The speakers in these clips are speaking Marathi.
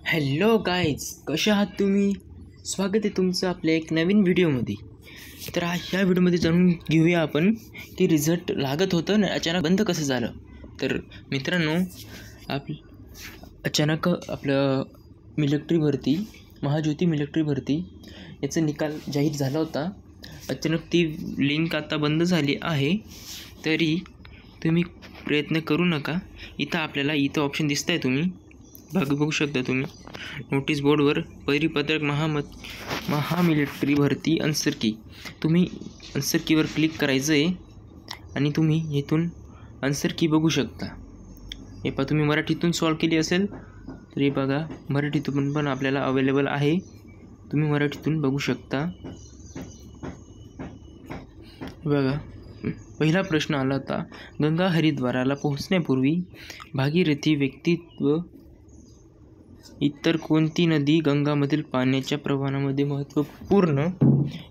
हॅलो गाईज, कसे आहात तुम्ही? स्वागत आहे तुमचं आपल्या एक नवीन व्हिडिओमध्ये. तर ह्या व्हिडिओमध्ये जाणून घेऊया आपण की रिझल्ट लागत होतं ना अचानक बंद कसं झालं. तर मित्रांनो, अचानक आपलं मिलिटरी भरती, महाज्योती मिलिटरी भरती याचा निकाल जाहीर झाला होता. अचानक ती लिंक आता बंद झाली आहे. तरी तुम्ही प्रयत्न करू नका. इथं ऑप्शन दिसत आहे, तुम्ही बघू शकता. तुम्ही नोटीस बोर्डवर परिपत्रक महामिलिटरी भरती आन्सर की, तुम्ही आन्सर कीवर क्लिक करायचं आहे आणि तुम्ही इथून आन्सर की बघू शकता. हे पहा, तुम्ही मराठीतून सॉल्व केली असेल तर हे बघा, मराठीतून पण आपल्याला अवेलेबल आहे. तुम्ही मराठीतून बघू शकता. बघा, पहिला प्रश्न आला होता, गंगा हरिद्वाराला पोहोचण्यापूर्वी भागीरथी व्यक्तित्व इतर कोणती नदी गंगामधील पाण्याच्या प्रवाहामध्ये महत्त्वपूर्ण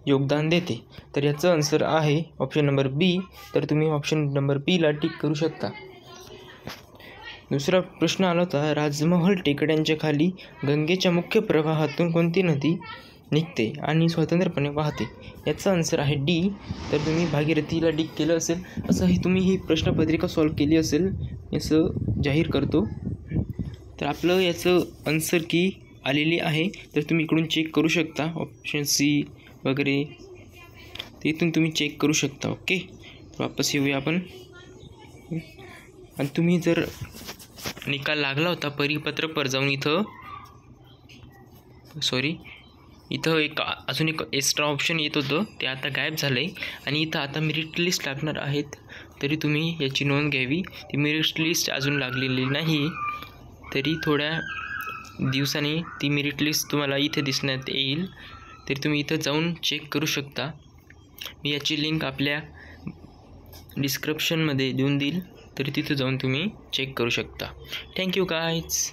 योगदान देते? तर याचं आन्सर आहे ऑप्शन नंबर बी. तर तुम्ही ऑप्शन नंबर बीला टिक करू शकता. दुसरा प्रश्न आला होता, राजमहल टेकड्यांच्या खाली गंगेच्या मुख्य प्रवाहातून कोणती नदी निघते आणि स्वतंत्रपणे वाहते? याचा आन्सर आहे डी. तर तुम्ही भागीरथीला टिक केलं असेल, असं तुम्ही ही प्रश्नपत्रिका सॉल्व केली असेल असं जाहीर करतो. तर आपलं याचं आन्सर की आलेली आहे. तर तुम्ही इकडून चेक करू शकता, ऑप्शन सी वगैरे, ते इथून तुम्ही चेक करू शकता. ओके, वापस येऊया आपण. आणि तुम्ही जर निकाल लागला होता परिपत्रकवर जाऊन इथं अजून एक एक्स्ट्रा ऑप्शन येत होतं, ते आता गायब झालं आहे. आणि इथं आता मेरिट लिस्ट लागणार आहेत. तरी तुम्ही याची नोंद घ्यावी. ती मेरिट लिस्ट अजून लागलेली नाही, तरी थोड्या दिवसांनी ती मेरिट लिस्ट तुम्हाला इथे दिसण्यात येईल. तरी तुम्ही इथं जाऊन चेक करू शकता. मी याची लिंक आपल्या डिस्क्रिप्शनमध्ये देऊन देईल, तरी तिथं जाऊन तुम्ही चेक करू शकता. Thank you guys.